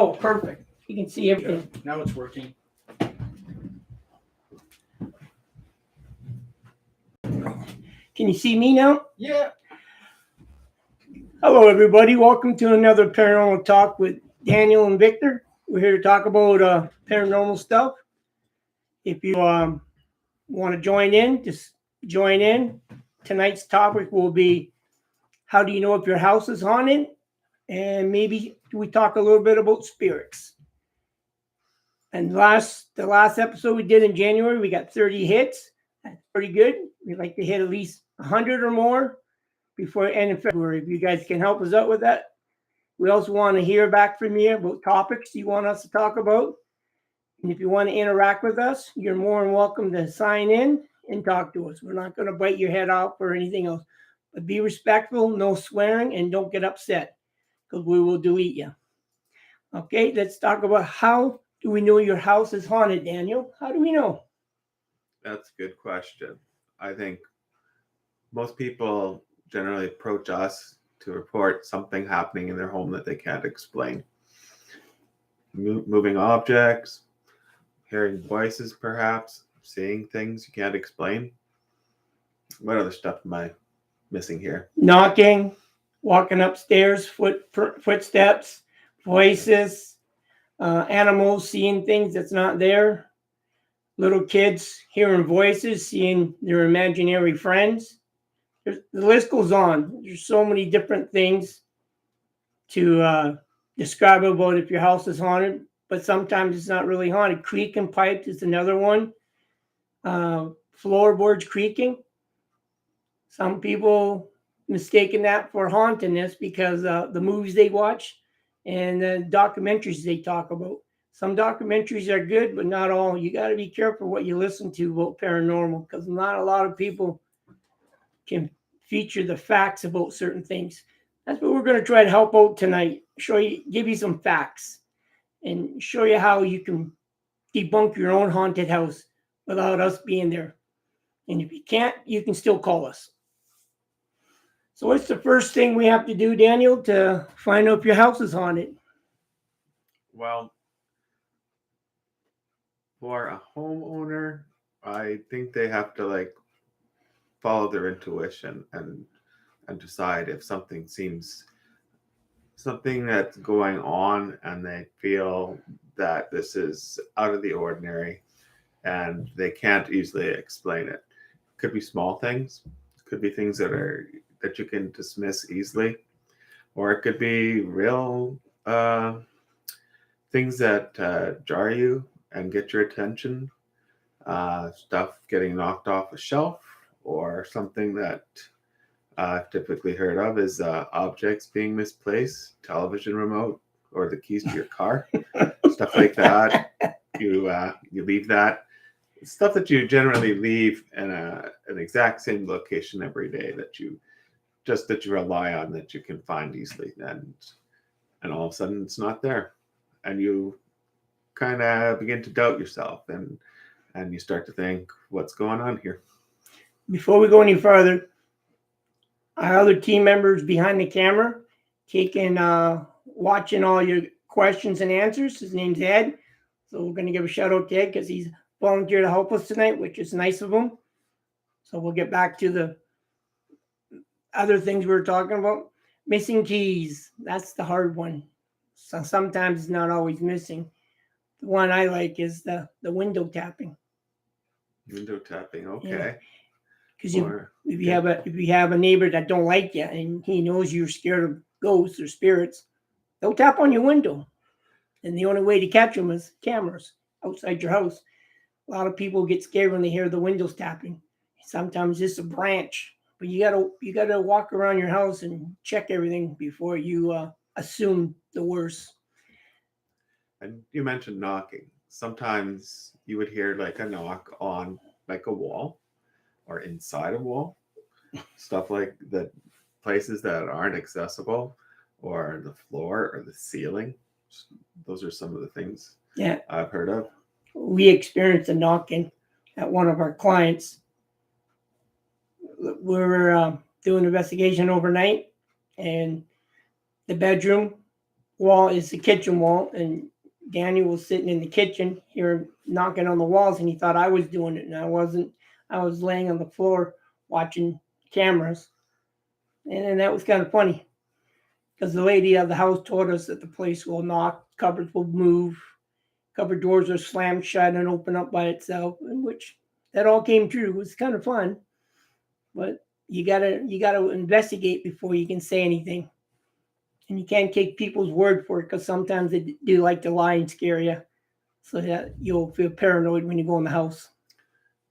Oh, perfect. You can see everything. Now it's working. Can you see me now? Yeah. Hello, everybody. Welcome to another Paranormal Talk with Daniel and Victor. We're here to talk about paranormal stuff. If you want to join in, just join in. Tonight's topic will be, how do you know if your house is haunted? And maybe we talk a little bit about spirits. And the last episode we did in January, we got 30 hits. That's pretty good. We'd like to hit at least 100 or more before end of February. If you guys can help us out with that. We also want to hear back from you about topics you want us to talk about. And if you want to interact with us, you're more than welcome to sign in and talk to us. We're not going to bite your head off or anything else. But be respectful, no swearing, and don't get upset because we will delete you. Okay, let's talk about how do we know your house is haunted, Daniel? How do we know? That's a good question. I think most people generally approach us to report something happening in their home that they can't explain. Moving objects, hearing voices perhaps, seeing things you can't explain. What other stuff am I missing here? Knocking, walking upstairs, footsteps, voices, animals seeing things that's not there, little kids hearing voices, seeing their imaginary friends. The list goes on. There's so many different things to describe about if your house is haunted, but sometimes it's not really haunted. Creaking pipes is another one. Floorboards creaking. Some people mistaken that for hauntedness because the movies they watch and the documentaries they talk about. Some documentaries are good, but not all. You got to be careful what you listen to about paranormal because not a lot of people can feature the facts about certain things. That's what we're going to try to help out tonight. Give you some facts and show you how you can debunk your own haunted house without us being there. And if you can't, you can still call us. So what's the first thing we have to do, Daniel, to find out if your house is haunted? Well, for a homeowner, I think they have to follow their intuition and decide if something that's going on and they feel that this is out of the ordinary and they can't easily explain it. Could be small things, could be things that you can dismiss easily, or it could be real things that jar you and get your attention. Stuff getting knocked off a shelf, or something that I've typically heard of is objects being misplaced, television remote, or the keys to your car, stuff like that. You leave that stuff that you generally leave in an exact same location every day that you rely on, that you can find easily, and all of a sudden it's not there, and you kind of begin to doubt yourself, and you start to think, what's going on here? Before we go any further, our other team members behind the camera watching all your questions and answers. His name's Ed. So we're going to give a shout out to Ed because he's volunteered to help us tonight, which is nice of him. So we'll get back to the other things we were talking about. Missing keys. That's the hard one. So sometimes it's not always missing. The one I like is the window tapping. Window tapping, okay. Because if you have a neighbor that don't like you and he knows you're scared of ghosts or spirits, they'll tap on your window. And the only way to catch them is cameras outside your house. A lot of people get scared when they hear the windows tapping. Sometimes it's a branch, but you gotta walk around your house and check everything before you assume the worst. And you mentioned knocking. Sometimes you would hear a knock on a wall or inside a wall, stuff like that, places that aren't accessible, or the floor or the ceiling. Those are some of the things I've heard of. We experienced a knocking at one of our clients. We were doing an investigation overnight, and the bedroom wall is the kitchen wall, and Daniel was sitting in the kitchen here knocking on the walls, and he thought I was doing it, and I wasn't. I was laying on the floor watching cameras, and that was kind of funny because the lady of the house told us that the place will knock, cupboards will move, cupboard doors are slammed shut and open up by itself, which that all came true. It was kind of fun, but you gotta investigate before you can say anything, and you can't take people's word for it because sometimes they do like to lie and scare you, so that you'll feel paranoid when you go in the house.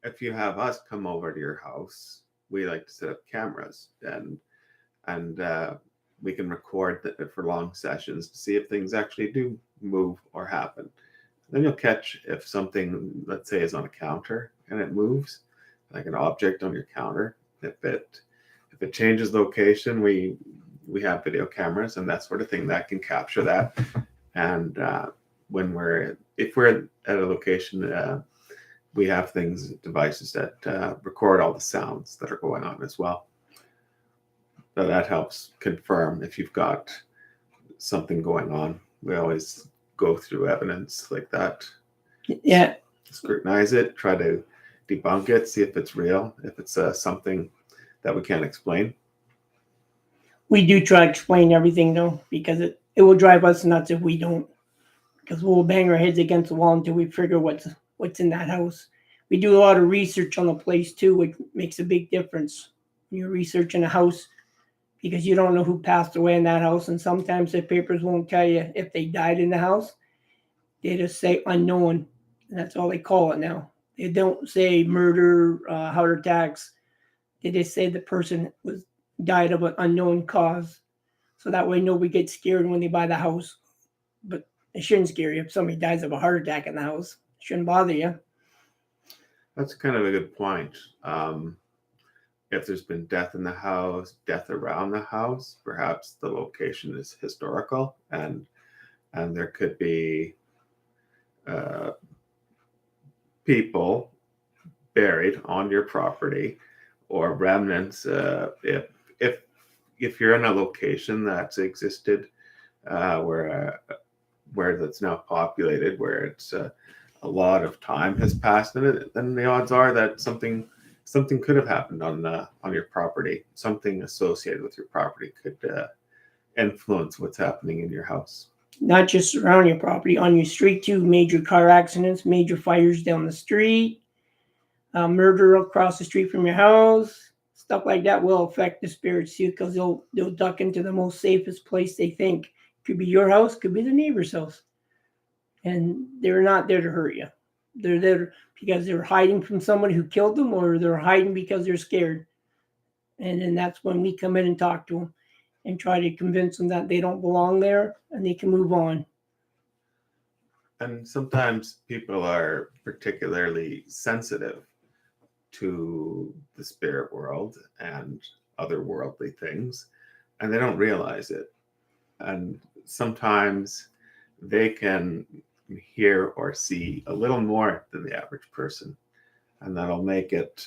If you have us come over to your house, we like to set up cameras, and we can record for long sessions to see if things actually do move or happen. Then you'll catch if something, let's say, is on a counter and it moves, like an object on your counter. If it changes location, we have video cameras and that sort of thing that can capture that. And when if we're at a location, we have devices that record all the sounds that are going on as well. So that helps confirm if you've got something going on. We always go through evidence like that, Yeah, scrutinize it, try to debunk it, see if it's real, if it's something that we can't explain. we do try to explain everything though, because it will drive us nuts if we don't. Because we'll bang our heads against the wall until we figure what's in that house. We do a lot of research on the place too, which makes a big difference when you're researching a house, because you don't know who passed away in that house, and sometimes the papers won't tell you if they died in the house. They just say unknown, and that's all they call it now. They don't say murder, heart attacks. They just say the person was died of an unknown cause, so that way nobody gets scared when they buy the house. But it shouldn't scare you if somebody dies of a heart attack in the house. It shouldn't bother you. That's kind of a good point. If there's been death in the house, death around the house, perhaps the location is historical, and there could be people buried on your property or remnants. If you're in a location that's existed where that's now populated, where it's a lot of time has passed in it, then the odds are that something could have happened on your property. Something associated with your property could influence what's happening in your house. Not just around your property, on your street too. Major car accidents, major fires down the street, murder across the street from your house, stuff like that will affect the spirits too, because they'll duck into the most safest place they think. Could be your house, could be the neighbor's house, and they're not there to hurt you. They're there because they're hiding from somebody who killed them, or they're hiding because they're scared. And then that's when we come in and talk to them and try to convince them that they don't belong there and they can move on. And sometimes people are particularly sensitive to the spirit world and otherworldly things, and they don't realize it. And sometimes they can hear or see a little more than the average person, and that'll make it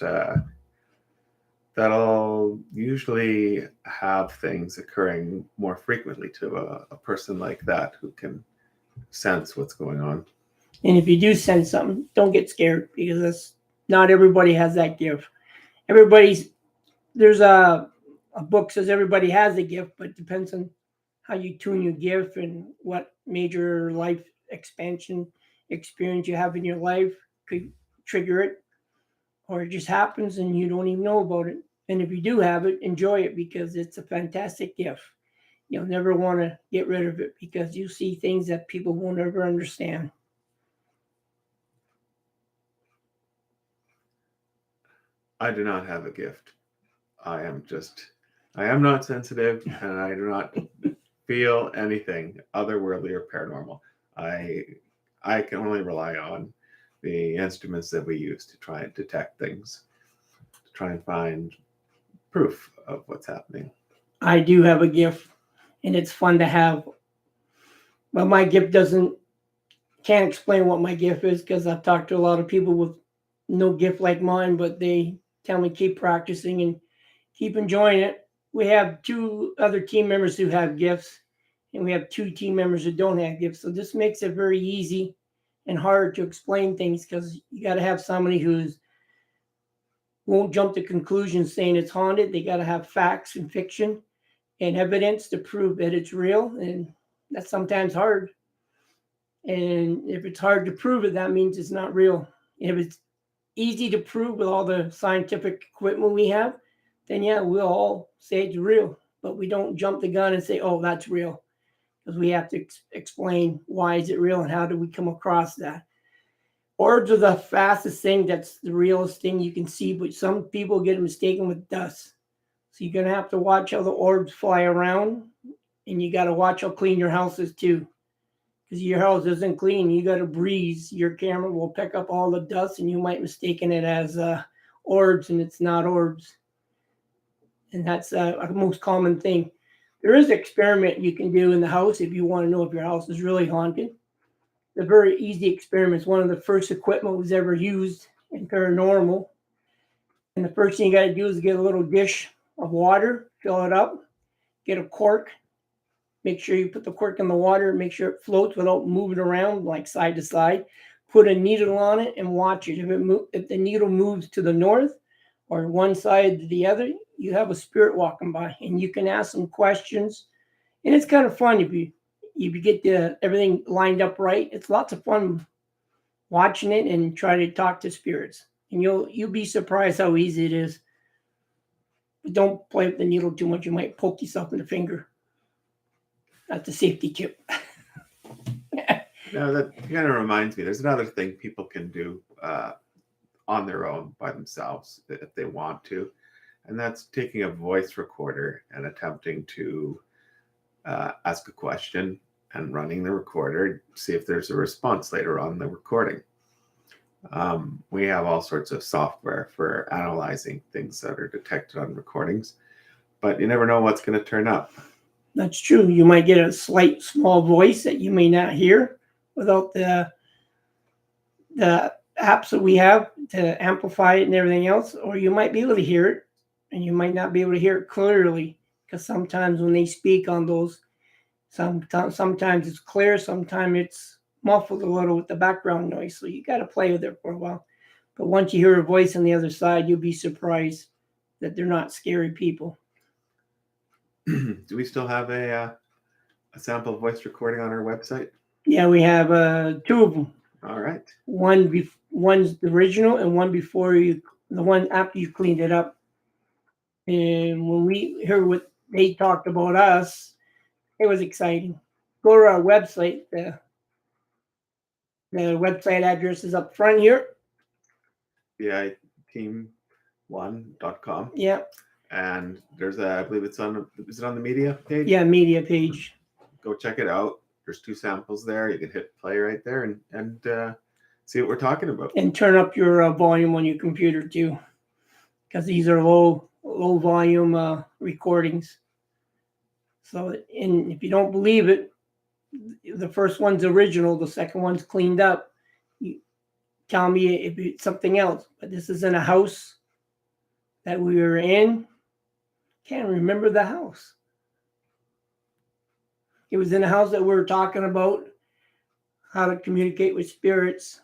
that'll usually have things occurring more frequently to a person like that who can sense what's going on. And if you do sense something, don't get scared, because not everybody has that gift. There's a book says everybody has a gift, but it depends on how you tune your gift and what major life expansion experience you have in your life could trigger it, or it just happens and you don't even know about it. And if you do have it, enjoy it, because it's a fantastic gift. You'll never want to get rid of it, because you see things that people won't ever understand. I do not have a gift. I am not sensitive, and I do not feel anything otherworldly or paranormal. I can only rely on the instruments that we use to try and detect things, to try and find proof of what's happening. I do have a gift, and it's fun to have. But my gift doesn't can't explain what my gift is, because I've talked to a lot of people with no gift like mine, but they tell me keep practicing and keep enjoying it. We have two other team members who have gifts, and we have 2 team members that don't have gifts. So this makes it very easy and hard to explain things because you got to have somebody who's won't jump to conclusions saying it's haunted. They got to have facts and fiction and evidence to prove that it's real, and that's sometimes hard. And if it's hard to prove it, that means it's not real. If it's easy to prove with all the scientific equipment we have, then yeah, we'll all say it's real. But we don't jump the gun and say, "Oh, that's real," because we have to explain why is it real and how do we come across that. Orbs are the fastest thing. That's the realest thing you can see, but some people get it mistaken with dust. So you're gonna have to watch how the orbs fly around, and you got to watch how clean your house is too. Because your house isn't clean, you got to breeze. Your camera will pick up all the dust, and you might mistaken it as orbs, and it's not orbs. And that's a most common thing. There is an experiment you can do in the house if you want to know if your house is really haunted. The very easy experiment. It's one of the first equipment was ever used in paranormal. And the first thing you got to do is get a little dish of water, fill it up, get a cork. Make sure you put the cork in the water, make sure it floats without moving around like side to side. Put a needle on it and watch it. If the needle moves to the north or one side to the other, you have a spirit walking by, and you can ask some questions. And it's kind of fun if you get everything lined up right. It's lots of fun watching it and try to talk to spirits. And you'll be surprised how easy it is. But don't play with the needle too much. You might poke yourself in the finger. That's a safety tip. No, that kind of reminds me. There's another thing people can do on their own by themselves if they want to, and that's taking a voice recorder and attempting to ask a question and running the recorder, see if there's a response later on in the recording. We have all sorts of software for analyzing things that are detected on recordings, but you never know what's going to turn up. That's true. You might get a slight, small voice that you may not hear without the apps that we have to amplify it and everything else, or you might be able to hear it, and you might not be able to hear it clearly because sometimes when they speak on those, sometimes it's clear, sometimes it's muffled a little with the background noise. So you got to play with it for a while. But once you hear a voice on the other side, you'll be surprised that they're not scary people. Do we still have a sample voice recording on our website? Yeah, we have 2 of them. All right. One's the original, and one before the one after you cleaned it up. And when we heard what they talked about us, it was exciting. Go to our website. The website address is up front here. team1.com. Yeah. And there's I believe is it on the media page? Yeah, media page. Go check it out. There's 2 samples there. You can hit play right there and see what we're talking about. And turn up your volume on your computer too, because these are low volume recordings. So, and if you don't believe it, the first one's original, the second one's cleaned up. You tell me if it's something else. But this is in a house that we were in. Can't remember the house. It was in a house that we were talking about how to communicate with spirits.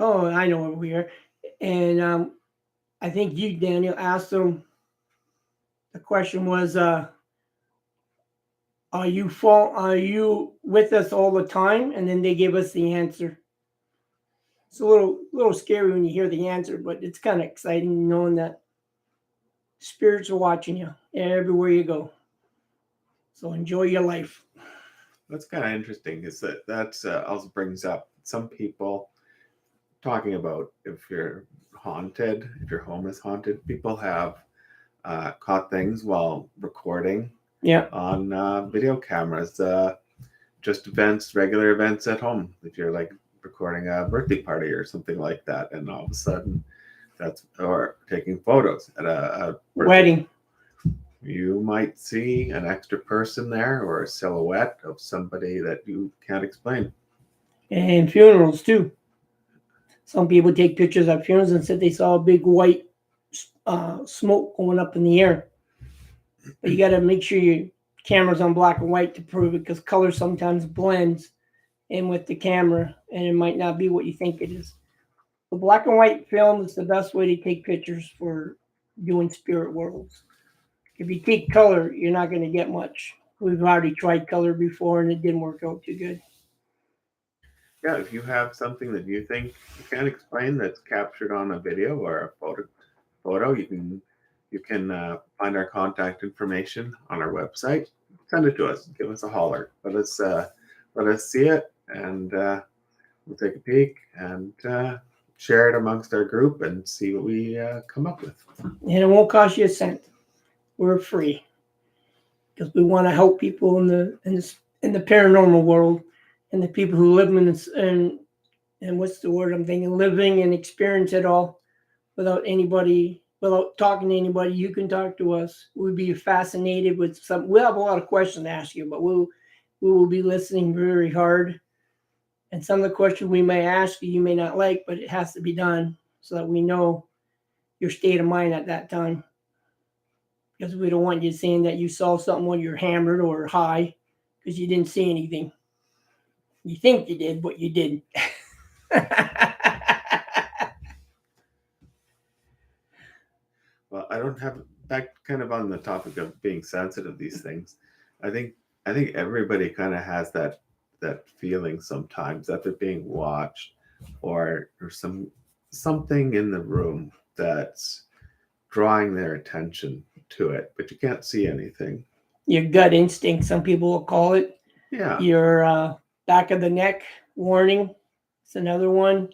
Oh, I know where we are. And I think you, Daniel, asked them. The question was, "Are you with us all the time?" And then they gave us the answer. It's a little scary when you hear the answer, but it's kind of exciting knowing that spirits are watching you everywhere you go. So enjoy your life. That's kind of interesting. Is that also brings up some people talking about if you're haunted, if your home is haunted. People have caught things while recording. Yeah. On video cameras, just regular events at home. If you're like recording a birthday party or something like that, and all of a sudden or taking photos at a wedding, you might see an extra person there or a silhouette of somebody that you can't explain. And funerals too. Some people take pictures of funerals and said they saw a big white smoke going up in the air. But you got to make sure you cameras on black and white to prove it, because color sometimes blends in with the camera and it might not be what you think it is. The black and white film is the best way to take pictures for doing spirit worlds. If you take color, you're not going to get much. We've already tried color before and it didn't work out too good. Yeah, if you have something that you think you can't explain that's captured on a video or a photo, you can find our contact information on our website. Send it to us. Give us a holler. Let us see it, and we'll take a peek and share it amongst our group and see what we come up with. And it won't cost you a cent. We're free because we want to help people in the paranormal world, and the people who live in this, and what's the word I'm thinking, living and experience it all without talking to anybody. You can talk to us. We'd be fascinated with some. We'll have a lot of questions to ask you, but we will be listening very hard. And some of the questions we may ask you may not like, but it has to be done so that we know your state of mind at that time. Because we don't want you saying that you saw something when you're hammered or high because you didn't see anything. You think you did, but you didn't. Well, I don't have that kind of on the topic of being sensitive. These things, I think everybody kind of has that feeling sometimes that they're being watched, or something in the room that's drawing their attention to it, but you can't see anything. Your gut instinct, some people will call it. Yeah. Your back of the neck warning. It's another one.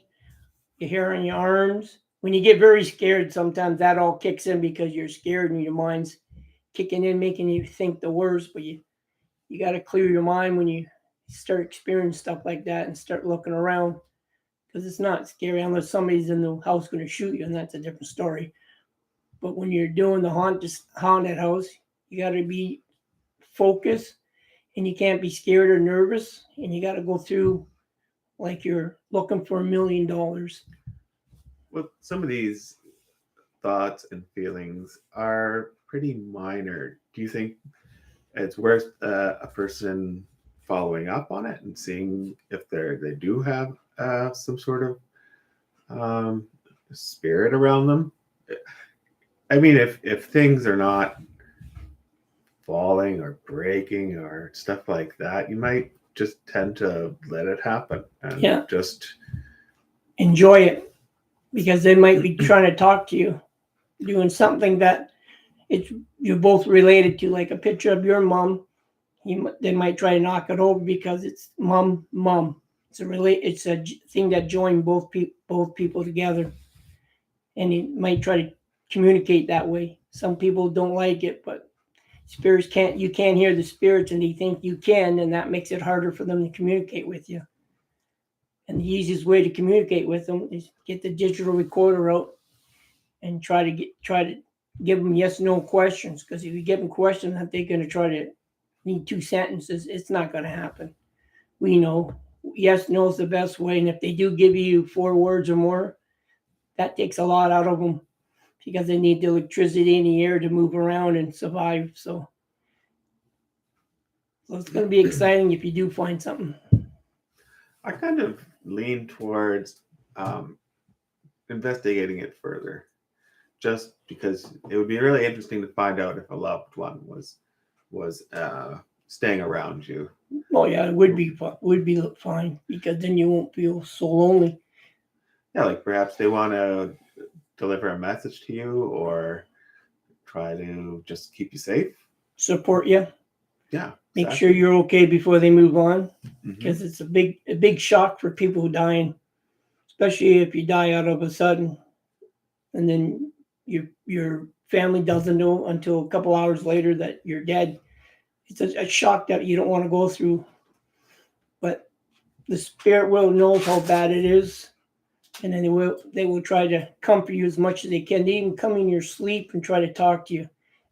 Your hair on your arms. When you get very scared, sometimes that all kicks in because you're scared and your mind's kicking in, making you think the worst. But you got to clear your mind when you start experiencing stuff like that and start looking around, because it's not scary unless somebody's in the house going to shoot you, and that's a different story. But when you're doing the haunted house, you got to be focused, and you can't be scared or nervous, and you got to go through like you're looking for $1 million. Well, some of these thoughts and feelings are pretty minor. Do you think it's worth a person following up on it and seeing if they do have some sort of spirit around them? I mean, if things are not falling or breaking or stuff like that, you might just tend to let it happen and just enjoy it, because they might be trying to talk to you, doing something that you're both related to, like a picture of your mom. They might try to knock it over because it's mom. It's a thing that joined both people together, and you might try to communicate that way. Some people don't like it, but spirits can't. You can't hear the spirits, and they think you can, and that makes it harder for them to communicate with you. And the easiest way to communicate with them is get the digital recorder out and try to give them yes/no questions. Because if you give them questions that they're going to try to need 2 sentences, it's not going to happen. We know yes/no is the best way, and if they do give you 4 words or more, that takes a lot out of them, because they need the electricity in the air to move around and survive. So it's going to be exciting if you do find something. I kind of lean towards investigating it further, just because it would be really interesting to find out if a loved one was staying around you. Oh yeah, it would be fine, because then you won't feel so lonely. Yeah, like perhaps they want to deliver a message to you or try to just keep you safe, support you. Yeah, make sure you're okay before they move on, because it's a big shock for people who die, especially if you die out of a sudden, and then your family doesn't know until a couple hours later that you're dead. It's a shock that you don't want to go through, but the spirit world knows how bad it is, and then they will try to comfort you as much as they can. They even come in your sleep and try to talk to you.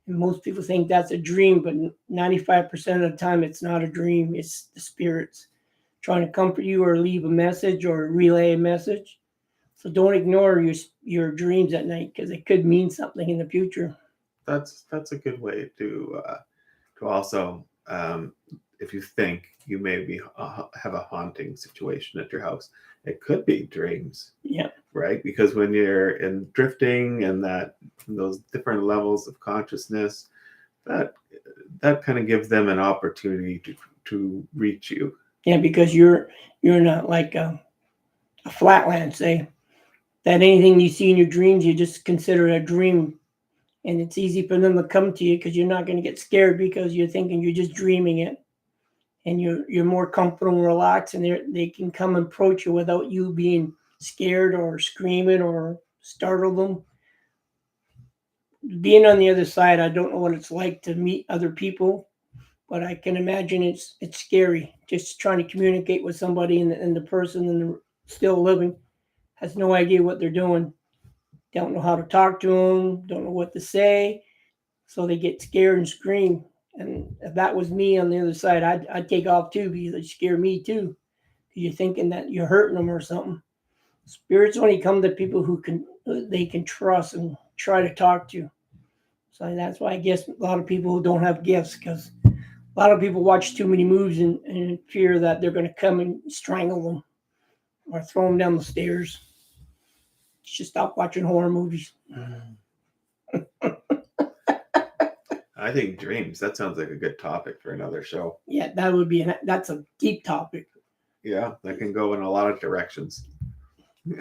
And most people think that's a dream, but 95% of the time it's not a dream. It's the spirits trying to comfort you or leave a message or relay a message. So don't ignore your dreams at night, because it could mean something in the future. That's a good way to also, if you think you maybe have a haunting situation at your house, it could be dreams, Yeah. right? Because when you're in drifting and those different levels of consciousness, that kind of gives them an opportunity to reach you. Yeah, because you're not like a flatland, say, that anything you see in your dreams, you just consider a dream. And it's easy for them to come to you because you're not going to get scared because you're thinking you're just dreaming it. And you're more comfortable and relaxed, and they can come and approach you without you being scared or screaming or startle them. Being on the other side, I don't know what it's like to meet other people, but I can imagine it's scary just trying to communicate with somebody, and the person and the still living has no idea what they're doing, don't know how to talk to them, don't know what to say, so they get scared and scream. And if that was me on the other side, I'd take off too because it scare me too. You're thinking that you're hurting them or something. Spirits only come to people who they can trust and try to talk to. So that's why I guess a lot of people don't have gifts because a lot of people watch too many movies and fear that they're going to come and strangle them or throw them down the stairs. You should stop watching horror movies. I think dreams, that sounds like a good topic for another show. Yeah, that's a deep topic. Yeah, that can go in a lot of directions. You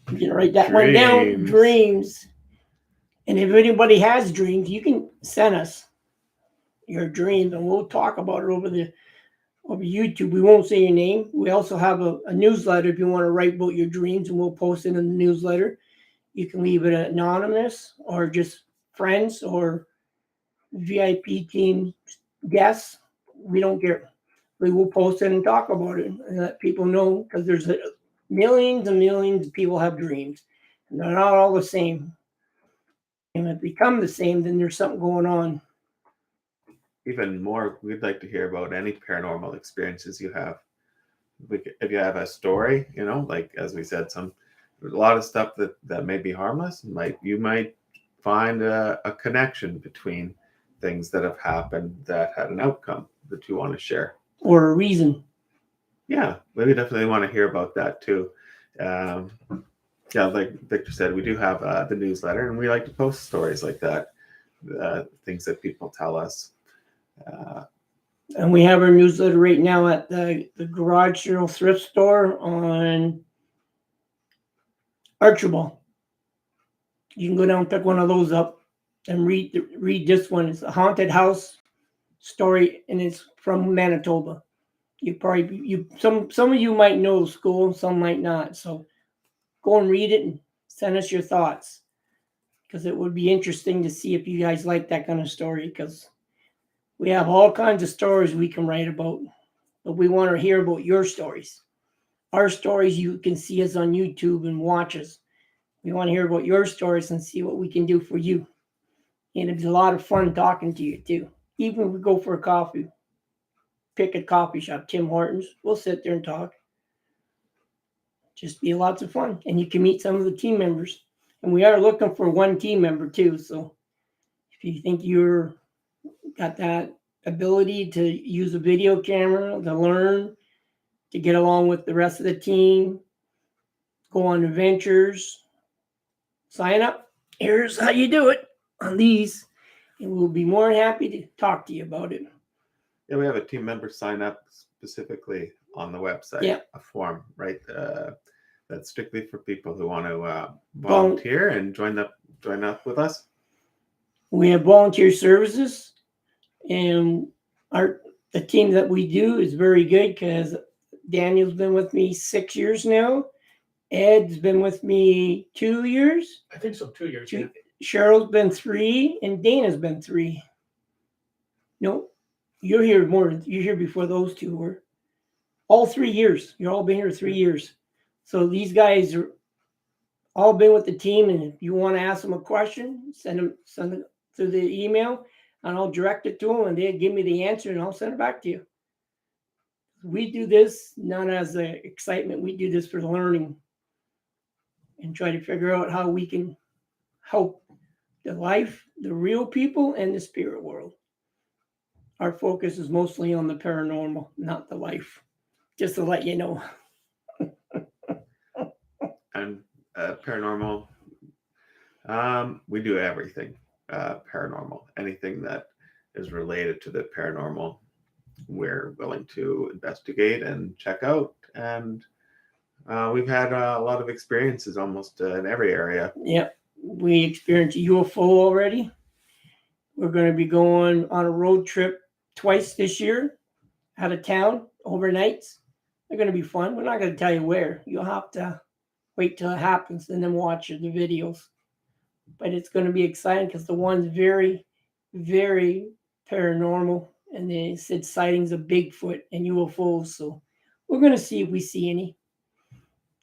can write that one down. Dreams. And if anybody has dreams, you can send us your dreams and we'll talk about it over YouTube. We won't say your name. We also have a newsletter if you want to write about your dreams, and we'll post it in the newsletter. You can leave it anonymous or just friends or VIP team guests. We don't care. We will post it and talk about it and let people know because there's millions and millions of people have dreams. And they're not all the same. And if they become the same, then there's something going on. Even more, we'd like to hear about any paranormal experiences you have. If you have a story, like as we said, there's a lot of stuff that may be harmless. You might find a connection between things that have happened that had an outcome that you want to share. Or a reason. Yeah, we definitely want to hear about that too. Yeah, like Victor said, we do have the newsletter, and we like to post stories like that, things that people tell us. And we have our newsletter right now at the Garage Sale Thrift Store on Archibald. You can go down and pick one of those up and read this one. It's a haunted house story, and it's from Manitoba. Some of you might know the school, some might not. So go and read it and send us your thoughts because it would be interesting to see if you guys like that kind of story because we have all kinds of stories we can write about, but we want to hear about your stories. Our stories, you can see us on YouTube and watch us. We want to hear about your stories and see what we can do for you. And it's a lot of fun talking to you too. Even if we go for a coffee, pick a coffee shop, Tim Hortons, we'll sit there and talk. Just be lots of fun. And you can meet some of the team members. And we are looking for one team member too. So if you think you're got that ability to use a video camera, to learn, to get along with the rest of the team, go on adventures, sign up. Here's how you do it on these. And we'll be more than happy to talk to you about it. Yeah, we have a team member sign up specifically on the website. Yeah. A form, right? That's strictly for people who want to volunteer and join up with us. We have volunteer services, and the team that we do is very good because Daniel's been with me 6 years now. Ed's been with me 2 years. I think so, 2 years. Yeah. Cheryl's been 3, and Dana's been 3. No, you're here more. You're here before those two were. All 3 years. You've all been here 3 years. So these guys are all been with the team, and if you want to ask them a question, send them through the email, and I'll direct it to them, and they'll give me the answer, and I'll send it back to you. We do this not as an excitement. We do this for learning and try to figure out how we can help the real people, and the spirit world. Our focus is mostly on the paranormal, not the life. Just to let you know. And paranormal, we do everything paranormal. Anything that is related to the paranormal, we're willing to investigate and check out. And we've had a lot of experiences almost in every area. Yeah, we experienced a UFO already. We're going to be going on a road trip twice this year out of town, overnights. They're going to be fun. We're not going to tell you where. You'll have to wait till it happens and then watch the videos. But it's going to be exciting because the one's very, very paranormal. And they said sightings of Bigfoot and UFOs. So we're going to see if we see any.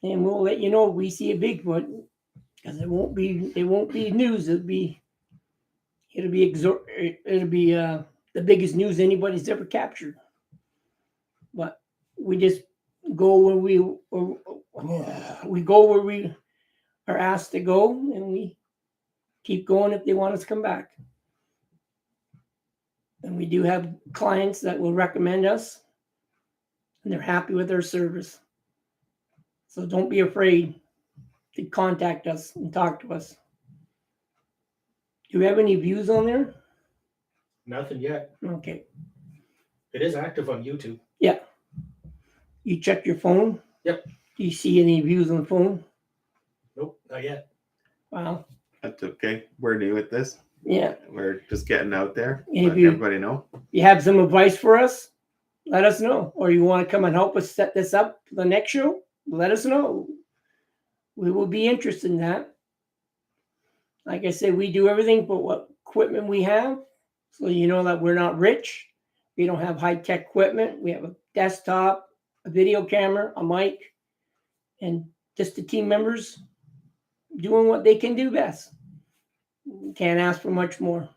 And we'll let you know if we see a Bigfoot because it won't be news. It'll be the biggest news anybody's ever captured. But we just go where we go where we are asked to go, and we keep going if they want us to come back. And we do have clients that will recommend us, and they're happy with our service. So don't be afraid to contact us and talk to us. Do you have any views on there? Nothing yet. Okay. It is active on YouTube. Yeah. You check your phone? Yep. Do you see any views on the phone? Nope, not yet. Wow. That's okay. We're new at this. Yeah. We're just getting out there. And if Letting everybody know. you have some advice for us, let us know. Or you want to come and help us set this up for the next show, let us know. We will be interested in that. Like I said, we do everything but what equipment we have. So you know that we're not rich. We don't have high-tech equipment. We have a desktop, a video camera, a mic, and just the team members doing what they can do best. Can't ask for much more.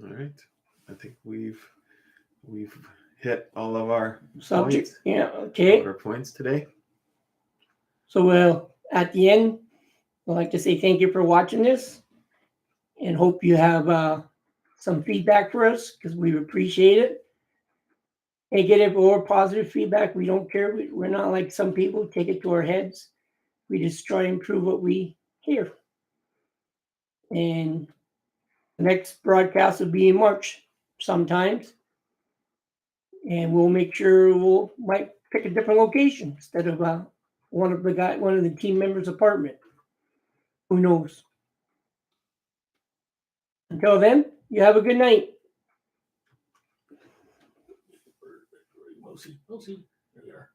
All right. I think we've hit all of our Subject. points. Yeah, All okay. of our points today. So at the end, I'd like to say thank you for watching this and hope you have some feedback for us because we appreciate it. Negative or positive feedback, we don't care. We're not like some people take it to our heads. We just try and improve what we hear. And the next broadcast will be in March sometimes. And we'll make sure might pick a different location instead of one of the team members' apartment. Who knows? Until then, you have a good night. We'll see. There we are.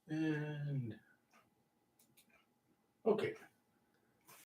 And okay.